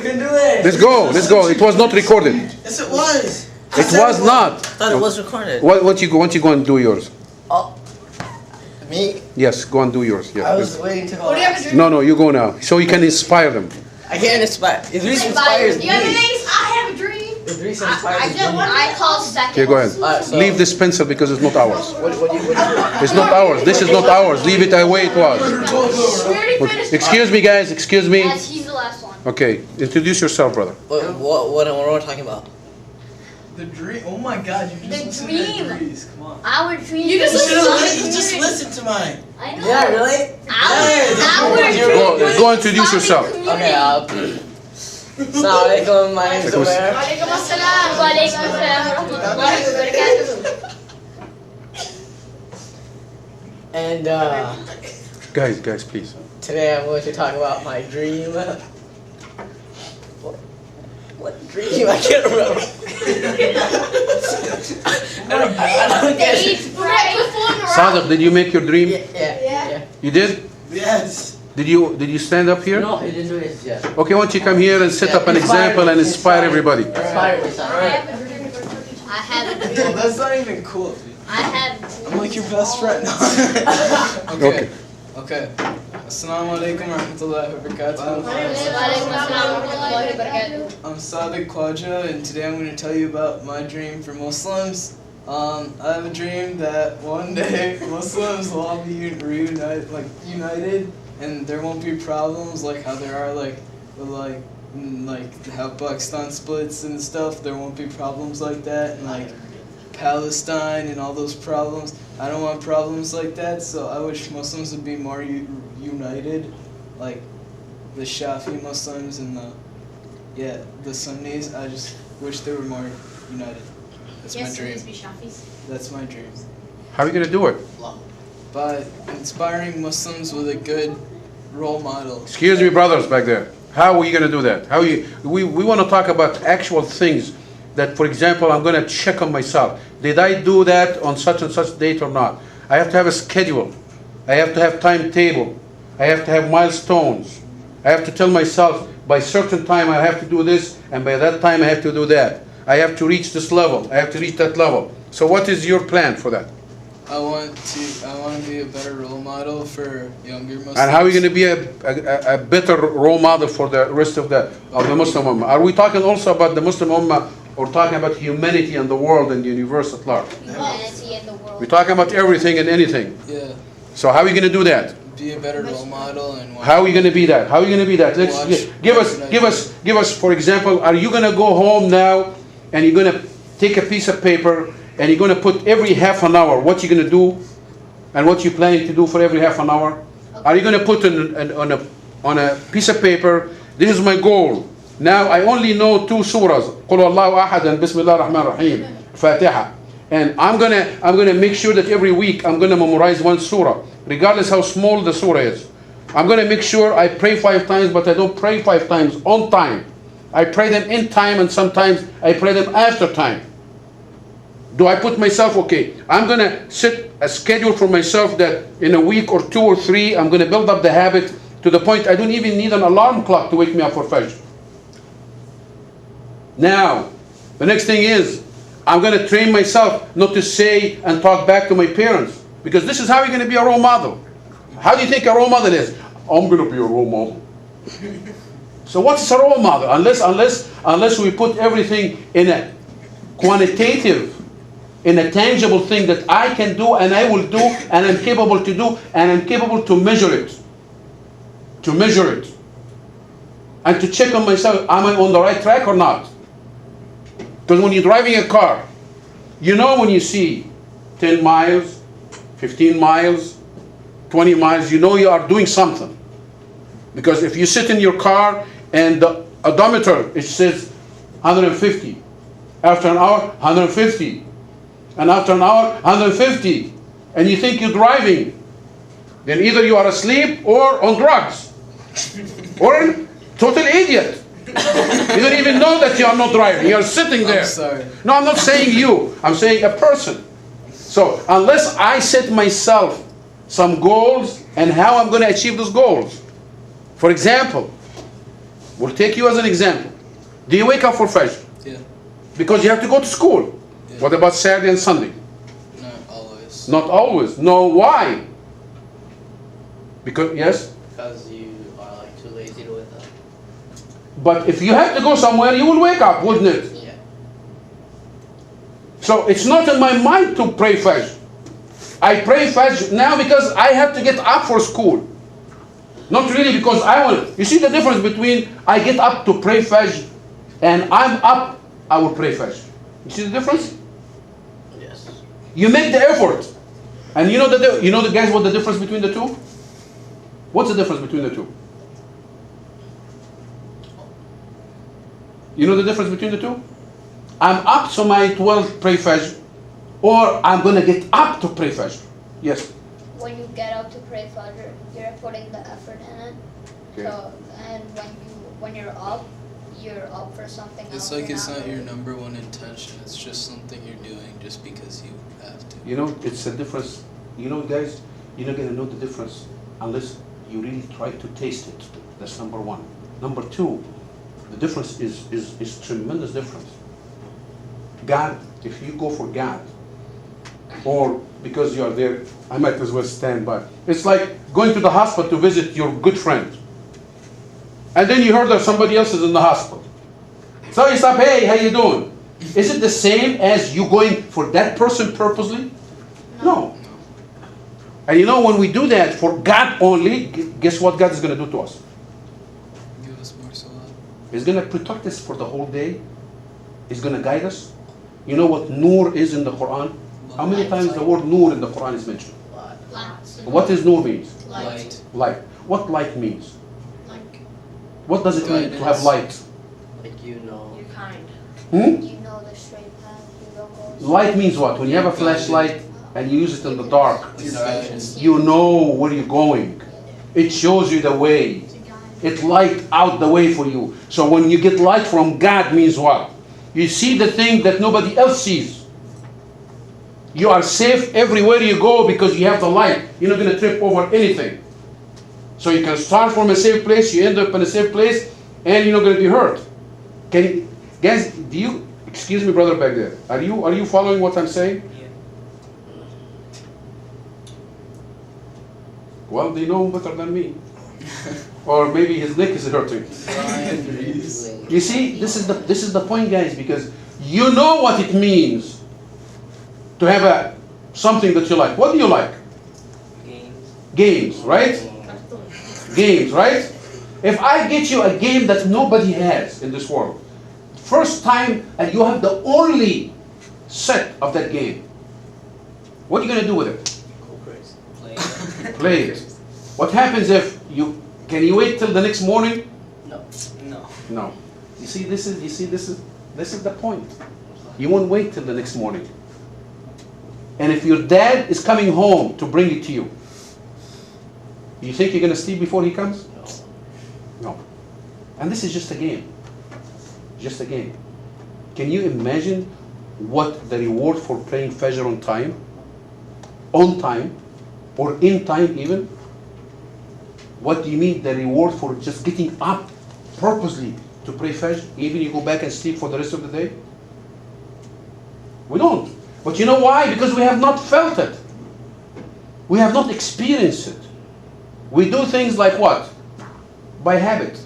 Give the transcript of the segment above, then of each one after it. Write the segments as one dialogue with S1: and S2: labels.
S1: Couldn't do it.
S2: Let's go. Let's go. It was not recorded.
S1: Yes, it was.
S2: It was not.
S3: I thought it was recorded.
S2: What you go and do yours?
S1: Oh. Me?
S2: Yes, go and do yours. Yeah.
S1: I was waiting to go.
S2: No, you go now, so you can inspire them.
S1: I can't inspire. Idris inspires me.
S4: I have a dream.
S1: Idris inspires me.
S4: I call second.
S2: Okay, go ahead.
S1: So
S2: Leave this pencil because it's not ours.
S1: What do you do?
S2: It's not ours. This is not ours. Leave it the way it was. Excuse me, guys. Excuse me.
S4: Yes, he's the last one.
S2: Okay, introduce yourself, brother.
S1: What am I talking about?
S5: The dream. Oh my God! You just
S4: The
S5: listened
S4: dream.
S5: to Idris. Come on.
S4: Our dream.
S5: You just
S4: listen.
S5: listen to mine.
S4: I know.
S1: Yeah, really?
S4: Our dream.
S2: Go introduce yourself.
S1: Okay. Assalamualaikum. My name is Umair.
S4: Walaikum assalam. Walaikum assalam wa rahmatullahi wa barakatuh.
S1: And
S2: Guys, please.
S1: today I'm going to talk about my dream. What dream? I can't remember. I don't get it.
S2: Sadaq, did you make your dream?
S1: Yeah.
S2: You did?
S5: Yes.
S2: Did you stand up here?
S1: No, he didn't do it yet.
S2: Okay, why don't you come here and set up an example and inspire everybody?
S1: Inspire me, son.
S4: I have a dream.
S5: Well, that's not even cool, dude.
S4: I have.
S5: I'm like your best friend.
S2: Okay.
S5: Okay. Assalamu alaikum wa rahmatullahi wa barakatuh.
S4: Walaikum assalam wa rahmatullahi wa barakatuh.
S5: I'm Sadaq Khwaja, and today I'm going to tell you about my dream for Muslims. I have a dream that one day Muslims will all be united, and there won't be problems like how there are like how Pakistan splits and stuff. There won't be problems like that, and like Palestine and all those problems. I don't want problems like that, so I wish Muslims would be more united, like the Shafi Muslims and the Sunnis. I just wish they were more united. That's my dream. That's my dream.
S2: How are you going to do it?
S5: By inspiring Muslims with a good role model.
S2: Excuse me, brothers back there. How are you going to do that? We want to talk about actual things that, for example, I'm going to check on myself. Did I do that on such and such date or not? I have to have a schedule. I have to have timetable. I have to have milestones. I have to tell myself by certain time I have to do this, and by that time I have to do that. I have to reach this level. I have to reach that level. So what is your plan for that?
S5: I want to be a better role model for younger Muslims.
S2: And how are you going to be a better role model for the rest of the Muslim Ummah? Are we talking also about the Muslim Ummah, or talking about humanity and the world and the universe at large?
S4: Humanity and the world.
S2: We're talking about everything and anything.
S5: Yeah.
S2: So how are you going to do that?
S5: Be a better role model and.
S2: How are you going to be that? How are you going to be that? Let's give us. For example, are you going to go home now and you're going to take a piece of paper and you're going to put every half an hour what you're going to do and what you're planning to do for every half an hour? Are you going to put on a piece of paper, this is my goal. Now I only know 2 surahs, قُلْ وَاللَّهُ أَحَدًا بِسْمِ اللَّهِ الرَّحْمَنِ الرَّحِيمِ, Fatiha. And I'm gonna make sure that every week I'm gonna memorize 1 surah, regardless how small the surah is. I'm gonna make sure I pray 5 times, but I don't pray 5 times on time. I pray them in time, and sometimes I pray them after time. Do I put myself, okay, I'm gonna set a schedule for myself that in a week or 2 or 3, I'm gonna build up the habit to the point I don't even need an alarm clock to wake me up for Fajr. Now, the next thing is, I'm going to train myself not to say and talk back to my parents, because this is how you're going to be a role model. How do you think a role model is? I'm going to be a role model. So what's a role model? Unless we put everything in a quantitative, in a tangible thing that I can do and I will do and I'm capable to do and I'm capable to measure it. To measure it. And to check on myself, am I on the right track or not? Because when you're driving a car, you know when you see 10 miles, 15 miles, 20 miles, you know you are doing something. Because if you sit in your car and the odometer, it says 150. After an hour, 150. And after an hour, 150. And you think you're driving, then either you are asleep or on drugs. Or a total idiot. You don't even know that you are not driving. You are sitting there.
S5: I'm sorry.
S2: No, I'm not saying you. I'm saying a person. So unless I set myself some goals and how I'm going to achieve those goals. For example, We'll take you as an example. Do you wake up for Fajr?
S5: Yeah.
S2: Because you have to go to school.
S5: Yeah.
S2: What about Saturday and Sunday?
S5: Not always.
S2: Not always. No, why? Because, yes?
S1: Because you are like too lazy to wake up.
S2: But if you have to go somewhere, you will wake up, wouldn't it?
S1: Yeah.
S2: So it's not in my mind to pray Fajr. I pray Fajr now because I have to get up for school. Not really because I want. You see the difference between I get up to pray Fajr and I'm up, I will pray Fajr. You see the difference?
S1: Yes.
S2: You make the effort. And you know the guys what the difference between the two? What's the difference between the two? You know the difference between the two? I'm up so my 12 pray Fajr, or I'm going to get up to pray Fajr. Yes?
S4: When you get up to pray Fajr, you're putting the effort in it.
S2: Okay.
S4: So, and when you're up for something else.
S5: It's like
S4: you're
S5: it's not your
S4: really-
S5: number one intention. It's just something you're doing just because you have to.
S2: You know, it's a difference. You know, guys, you're not going to know the difference unless you really try to taste it. That's number one. Number two, the difference is tremendous difference. God, if you go for God, or because you are there, I might as well stand by. It's like going to the hospital to visit your good friend. And then you heard that somebody else is in the hospital. So you stop, hey, how you doing? Is it the same as you going for that person purposely? No. And you know, when we do that for God only, guess what God is going to do to us?
S5: Give us more salah.
S2: He's going to protect us for the whole day. He's going to guide us. You know what nur is in the Quran? How many times the word nur in the Quran is mentioned? What does nur means?
S5: Light.
S2: Light. What light means?
S1: Like
S2: What does it mean to have light?
S1: you know.
S3: You're kind.
S2: Hmm?
S4: You know the straight path. You don't go.
S2: Light means what? When you have a flashlight and you use it in the dark,
S1: Directions.
S2: you know where you're going. It shows you the way. It light out the way for you. So when you get light from God means what? You see the thing that nobody else sees. You are safe everywhere you go because you have the light. You're not going to trip over anything. So you can start from a safe place, you end up in a safe place, and you're not going to be hurt. Guys, do you, excuse me brother back there, are you following what I'm saying?
S3: Yeah.
S2: Well, they know better than me. Or maybe his neck is hurting. You see, this is the point, guys, because you know what it means to have something that you like. What do you like? Games, right? Games, right? If I get you a game that nobody has in this world, first time, and you have the only set of that game, what are you going to do with it?
S1: Go crazy.
S2: Play it. What happens if can you wait till the next morning?
S1: No.
S2: No. You see, this is the point. You won't wait till the next morning. And if your dad is coming home to bring it to you, you think you're going to sleep before he comes? No. And this is just a game. Just a game. Can you imagine what the reward for praying Fajr on time? On time? Or in time even? What do you mean the reward for just getting up purposely to pray Fajr? Even you go back and sleep for the rest of the day? We don't. But you know why? Because we have not felt it. We have not experienced it. We do things like what? By habit.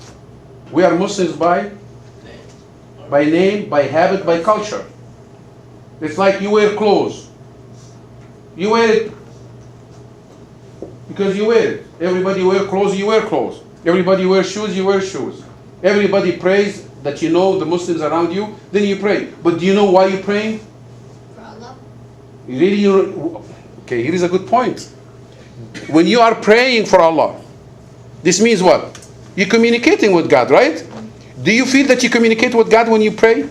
S2: We are Muslims by name, by habit, by culture. It's like you wear clothes. You wear it because you wear it. Everybody wear clothes, you wear clothes. Everybody wear shoes, you wear shoes. Everybody prays that you know the Muslims around you, then you pray. But do you know why you're praying?
S4: For Allah.
S2: Okay, here is a good point. When you are praying for Allah, this means what? You're communicating with God, right? Do you feel that you communicate with God when you pray?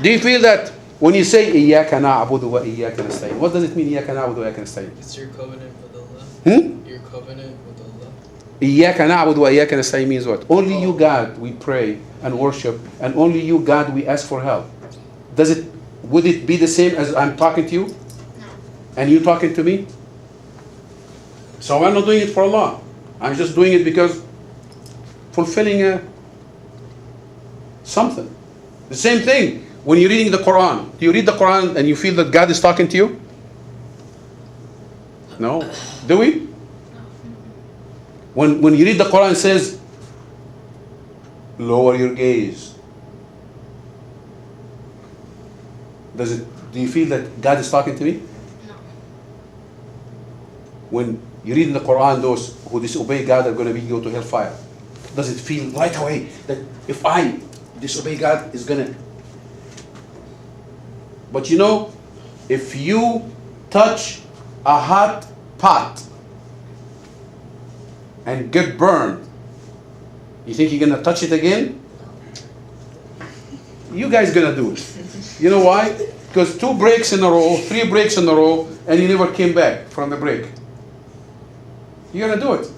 S2: Do you feel that when you say إِيَّاكَ نَعْبُدُ وَإِيَّاكَ نَسْتَعِينُ? What does it mean, إِيَّاكَ نَعْبُدُ وَإِيَّاكَ نَسْتَعِينُ?
S5: It's your covenant with Allah. Your covenant with Allah.
S2: إِيَّاكَ نَعْبُدُ وَإِيَّاكَ نَسْتَعِينُ means what? Only you, God, we pray and worship, and only you, God, we ask for help. Would it be the same as I'm talking to you?
S4: No.
S2: And you talking to me? So I'm not doing it for Allah. I'm just doing it because fulfilling something. The same thing when you're reading the Quran. Do you read the Quran and you feel that God is talking to you? No. Do we? When you read the Quran, it says, lower your gaze. Do you feel that God is talking to me?
S4: No.
S2: When you read in the Quran, those who disobey God are going to go to hellfire. Does it feel right away that if I disobey God, is going to... But you know, if you touch a hot pot and get burned, you think you're going to touch it again? You guys going to do it. You know why? Because 2 breaks in a row, 3 breaks in a row, and you never came back from the break. You're going to do it.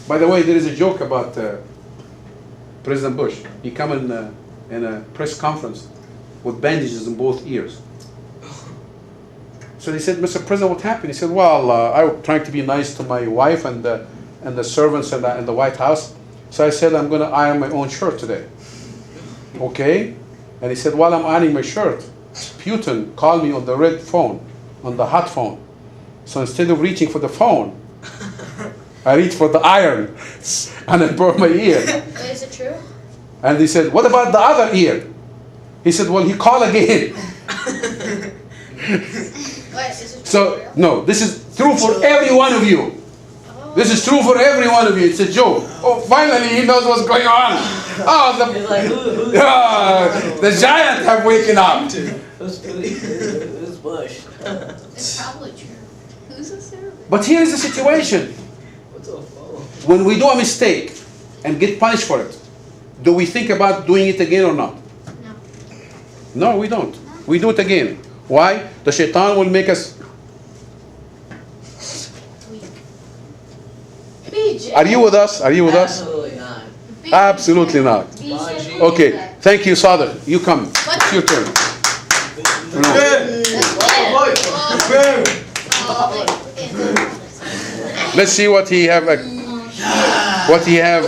S2: By the way, there is a joke about President Bush. He came in a press conference with bandages in both ears. So they said, Mr. President, what happened? He said, well, I was trying to be nice to my wife and the servants in the White House. So I said, I'm going to iron my own shirt today. Okay? And he said, while I'm ironing my shirt, Putin called me on the red phone, on the hot phone. So instead of reaching for the phone, I reached for the iron and I burned my ear.
S4: Wait, is it true?
S2: And he said, what about the other ear? He said, well, he called again.
S4: Wait, is it true?
S2: So, no, this is true for every one of you. This is true for every one of you. It's a joke. Oh, finally he knows what's going on. Oh,
S1: It's like, who's
S2: the giant have waken up.
S1: who's Bush?
S4: It's probably true. Who's a servant?
S2: But here is the situation.
S1: What's a phone?
S2: When we do a mistake and get punished for it, do we think about doing it again or not?
S4: No.
S2: No, we don't. We do it again. Why? The shaitan will make us...
S4: BJ.
S2: Are you with us? Are you with us?
S1: Absolutely not.
S2: Absolutely not.
S4: BJ.
S2: Okay, thank you, Sadr. You come. It's your turn. No. Let's see what he have. What he have.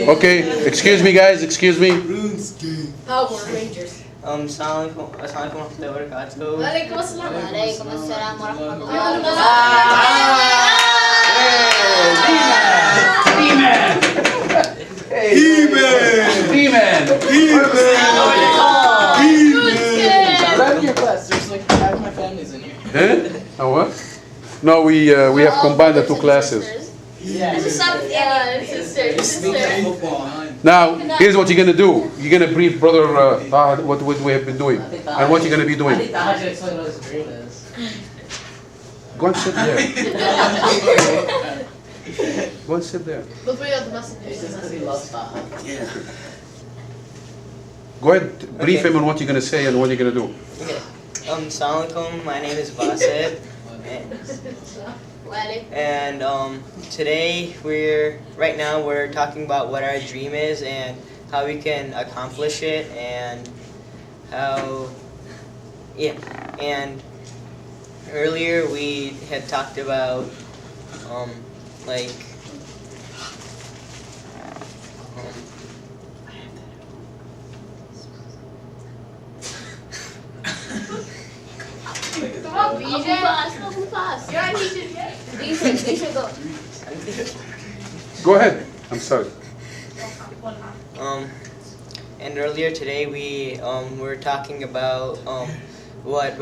S2: Okay, excuse me, guys. Excuse me.
S4: Power Rangers.
S1: Assalamualaikum warahmatullahi wabarakatuh.
S4: Waalaikumsalam. Waalaikumsalam warahmatullahi
S2: He-Man.
S5: Grab your class. There's like half my family's in here.
S2: Huh? Oh, what? No, we have combined the 2 classes.
S5: Yeah.
S4: Sister.
S2: Now, here's what you're gonna do. You're gonna brief Brother what we have been doing and what you're gonna be
S1: I
S2: doing.
S1: think Taha should explain what his dream is.
S2: Go and sit there. Go and sit there.
S4: But we are the
S1: He
S4: messengers.
S1: says he loves Taha.
S2: Go ahead, brief him on what you're gonna say and what you're gonna do.
S3: Okay. Assalamualaikum. My name is Basit. And today right now we're talking about what our dream is and how we can accomplish it and and earlier we had talked about like
S4: Come on, BJ. Move fast. You're on teacher. BJ, go.
S2: Go ahead. I'm sorry.
S3: And earlier today we were talking about what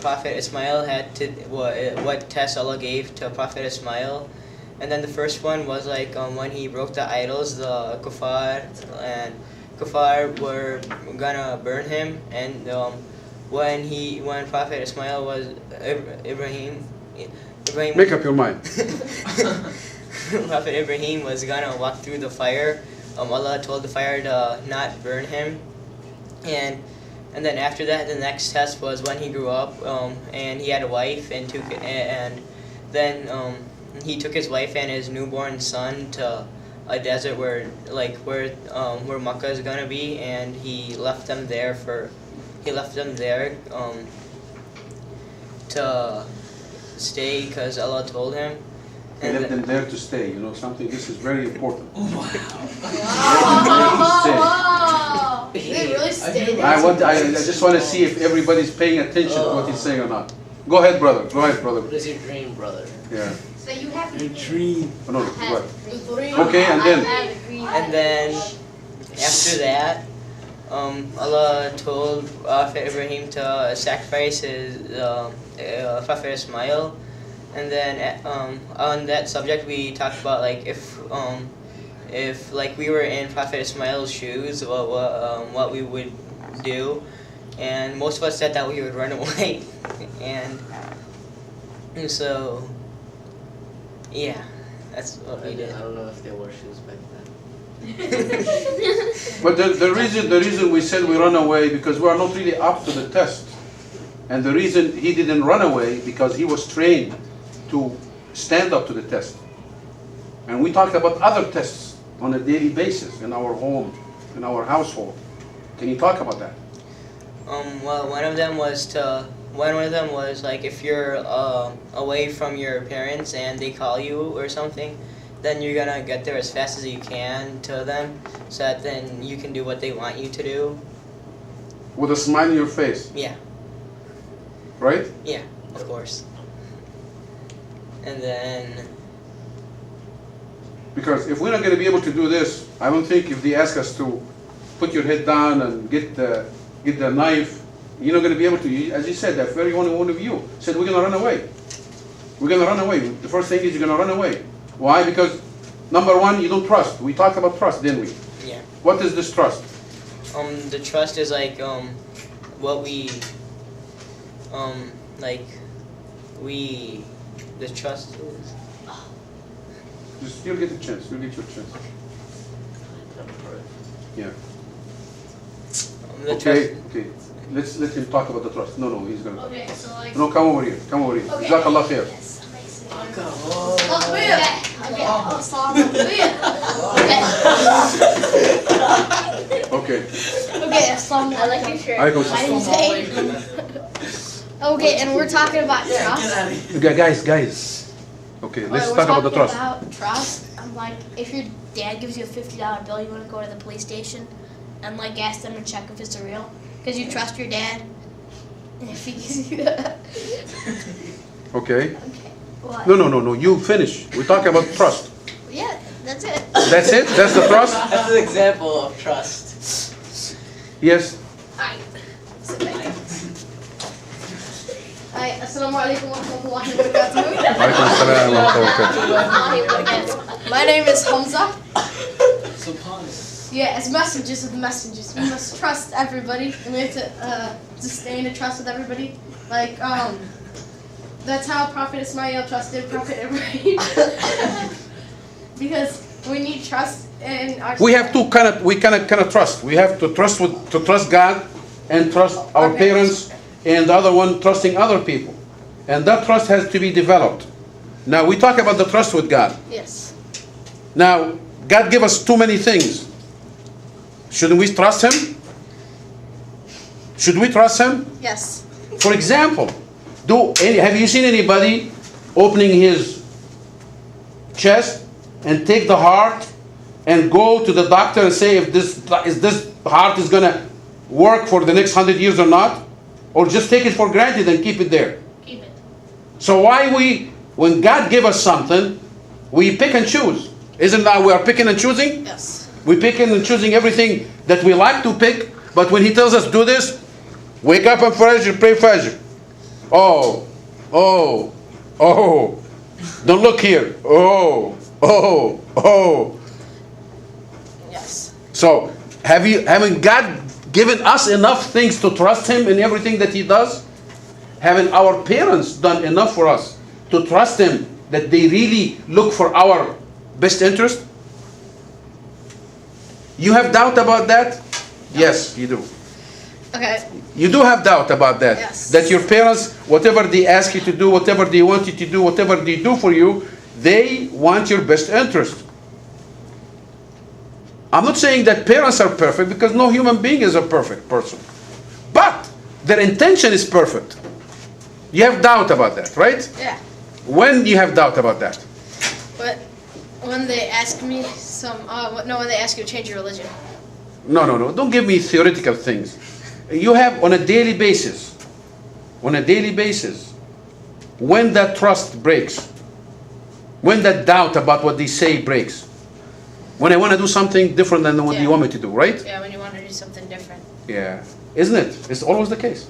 S3: Prophet Ismail had to what test Allah gave to Prophet Ismail, and then the first one was like when he broke the idols, the kuffar were gonna burn him, and when Prophet Ismail was Ibrahim
S2: Make up your mind.
S3: Prophet Ibrahim was gonna walk through the fire. Allah told the fire to not burn him, and then after that, the next test was when he grew up, and he had a wife and then he took his wife and his newborn son to a desert where Makkah is gonna be, and he left them there to stay because Allah told him.
S2: We left them there to stay. You know something? This is very important.
S4: Wow. They really stayed there.
S2: I just want to see if everybody's paying attention to what he's saying or not. Go ahead, brother. Go ahead, brother.
S1: What is your dream, brother?
S2: Yeah.
S4: So you have
S5: Your dream.
S2: Oh, no, what?
S4: three.
S2: Okay, and then?
S3: And then after that, Allah told Prophet Ibrahim to sacrifice his Prophet Ismail. And then on that subject, we talked about like if like we were in Prophet Ismail's shoes, what we would do. And most of us said that we would run away. and so, yeah, that's what we did.
S1: I don't know if they wore shoes back then.
S2: But the reason we said we run away because we are not really up to the test, and the reason he didn't run away because he was trained to stand up to the test. And we talked about other tests on a daily basis in our home, in our household. Can you talk about that?
S3: Well, one of them was like if you're away from your parents and they call you or something, then you're gonna get there as fast as you can to them, so that then you can do what they want you to do.
S2: With a smile on your face,
S3: Yeah,
S2: right?
S3: yeah, of course. And then,
S2: Because if we're not going to be able to do this, I don't think if they ask us to put your head down and get the knife, you're not going to be able to. As you said, that very one of you said we're going to run away. We're going to run away. The first thing is you're going to run away. Why? Because number one, you don't trust. We talked about trust, didn't we?
S3: yeah.
S2: What is this trust?
S3: The trust is like what we the trust is.
S2: Just you'll get a chance. You'll get your chance. Yeah.
S3: The
S2: Okay.
S3: trust.
S2: Okay. Let's let him talk about the trust. No, he's gonna.
S4: Okay, so like.
S2: No, come over here. Come over here.
S4: Okay.
S2: Jazakallah khair.
S4: Yes, amazing.
S1: Oh.
S4: Okay. Oh, sorry.
S2: Okay.
S4: Okay, assalamu
S6: I like your shirt.
S2: Alaikum
S4: My name's Aiden. Okay, and we're talking about trust.
S2: Guys. Okay, let's
S4: Alright,
S2: talk about the
S4: we're
S2: trust.
S4: talking about trust. I'm like, if your dad gives you a $50 bill, you want to go to the police station and like ask them to check if it's real, because you trust your dad. And if he gives you that.
S2: Okay.
S4: Okay. What?
S2: No. You finish. We talk about trust.
S4: Yeah, that's it.
S2: That's it. That's the trust.
S1: That's an example of trust.
S2: Yes.
S4: Alright. Sit back. Alright, assalamu alaikum wa rahmatullahi wa barakatuh.
S2: Alaikum assalam wa rahmatullah.
S4: My name is Hamza.
S5: Subhanallah.
S4: Yeah, as messengers of the messengers, we must trust everybody, and we have to sustain a trust with everybody. Like, that's how Prophet Ismail trusted Prophet Ibrahim. Because we need trust in our.
S2: We have to kind of trust. We have to trust God and trust our parents, and the other one trusting other people, and that trust has to be developed. Now we talk about the trust with God.
S4: Yes.
S2: Now God gave us too many things. Shouldn't we trust Him? Should we trust Him?
S4: Yes.
S2: For example, have you seen anybody opening his chest and take the heart and go to the doctor and say if this heart is going to work for the next 100 years or not? Or just take it for granted and keep it there?
S4: Keep it.
S2: So when God give us something, we pick and choose. Isn't that we are picking and choosing?
S4: Yes.
S2: We picking and choosing everything that we like to pick, but when He tells us do this, wake up and Fajr, pray Fajr. Oh, don't look here. Oh.
S4: Yes.
S2: So having God given us enough things to trust Him in everything that He does? Having our parents done enough for us to trust Him that they really look for our best interest? You have doubt about that? Yes, you do.
S4: Okay.
S2: You do have doubt about that.
S4: Yes.
S2: That your parents, whatever they ask you to do, whatever they want you to do, whatever they do for you, they want your best interest. I'm not saying that parents are perfect, because no human being is a perfect person. But their intention is perfect. You have doubt about that, right?
S4: Yeah.
S2: When you have doubt about that?
S4: When they ask me when they ask you to change your religion.
S2: No. Don't give me theoretical things. You have on a daily basis, when that trust breaks, when that doubt about what they say breaks, when I want to do something different than what you want me to do, right?
S4: Yeah, when you want to do something different.
S2: Yeah. Isn't it? It's always the case.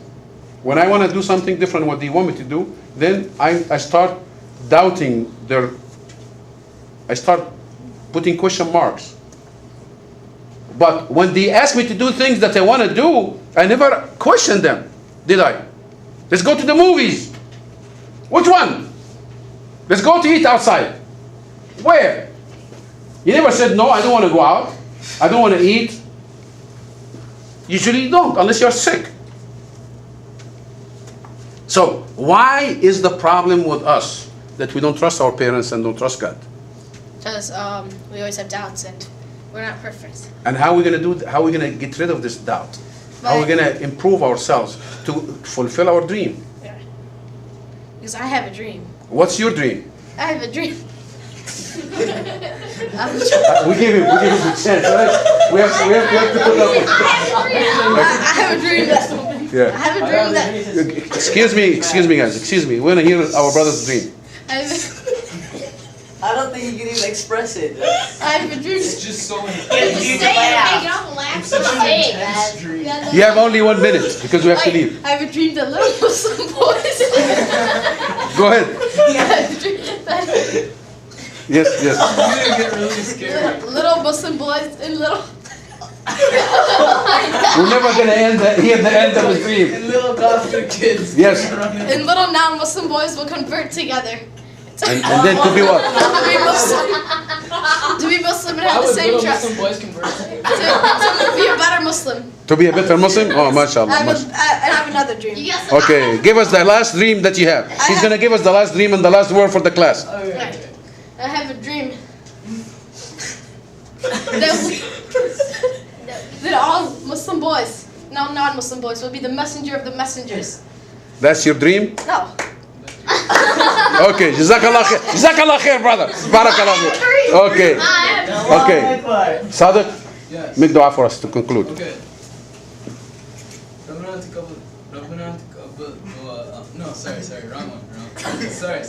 S2: When I want to do something different than what they want me to do, then I start doubting I start putting question marks. But when they ask me to do things that I want to do, I never questioned them, did I? Let's go to the movies. Which one? Let's go to eat outside. Where? You never said, no, I don't want to go out. I don't want to eat. Usually you don't, unless you're sick. So, why is the problem with us that we don't trust our parents and don't trust God?
S4: Because we always have doubts and we're not perfect.
S2: And how are we going to do? How are we going to get rid of this doubt? How are we going to improve ourselves to fulfill our dream?
S4: Yeah. Because I have a dream.
S2: What's your dream?
S4: I have a dream.
S2: We give him a chance, right? We have to put up.
S4: I have a dream that.
S2: Yeah.
S4: I have a dream that.
S2: Excuse me, guys. Excuse me. We want to hear our brother's dream.
S1: I don't think you can even express it.
S4: I have a dream.
S5: It's just so
S1: You
S4: laugh.
S5: such an intense dream.
S2: You have only 1 minute because we have to leave.
S4: I have a dream that little Muslim boys.
S2: Go ahead.
S4: I have a dream that
S2: Yes.
S5: You're gonna get really scared.
S4: little Muslim boys and little.
S2: We're never going to hear the end of his dream.
S5: And little doctor kids.
S2: Yes.
S4: And little non-Muslim boys will convert together.
S2: And then to be what?
S4: To be Muslim. To be Muslim and
S5: How
S4: have the
S5: would
S4: same
S5: little
S4: trust.
S5: Muslim boys convert?
S4: To be a better Muslim.
S2: To be a better Muslim? Oh, mashallah.
S4: And I have another dream.
S2: Okay, give us the last dream that you have. He's going to give us the last dream and the last word for the class.
S5: Okay.
S4: I have a dream that all Muslim boys, no non-Muslim boys, will be the messenger of the messengers.
S2: That's your dream?
S4: No.
S2: Okay, Jazakallah khair. Jazakallah khair, brother. Barakallah khair. Okay. Okay. Sadiq,
S5: Yes.
S2: make dua for us to conclude.
S5: Okay. No, sorry, wrong one. Sorry.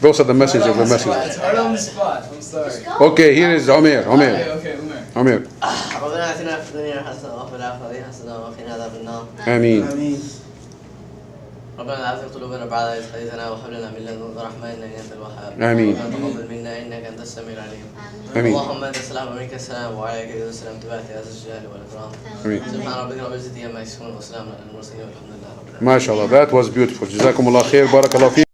S2: Those are the message of the message.
S5: It's hard on the spot. I'm sorry.
S2: Okay, here is Omer.
S5: Okay, Umar.
S1: ربنا آتنا في الدنيا حسنة وفي الآخرة حسنة وقنا عذاب النار.
S2: Ameen.
S1: ربنا لا تزغ قلوبنا بعد إذ هديتنا وهب لنا من لدنك رحمة إنك أنت الوهاب.
S2: آمين.
S1: ربنا تقبل منا إنك أنت السميع العليم.
S2: آمين.
S1: اللهم أنت السلام ومنك السلام وعليك السلام تبارك يا ذا الجلال والإكرام.
S2: Ameen.
S1: سبحان ربك رب العزة عما يصفون وسلام على المرسلين والحمد لله رب العالمين.
S2: MashaAllah, that was beautiful. Jazakumullah khair. Barakallah fi.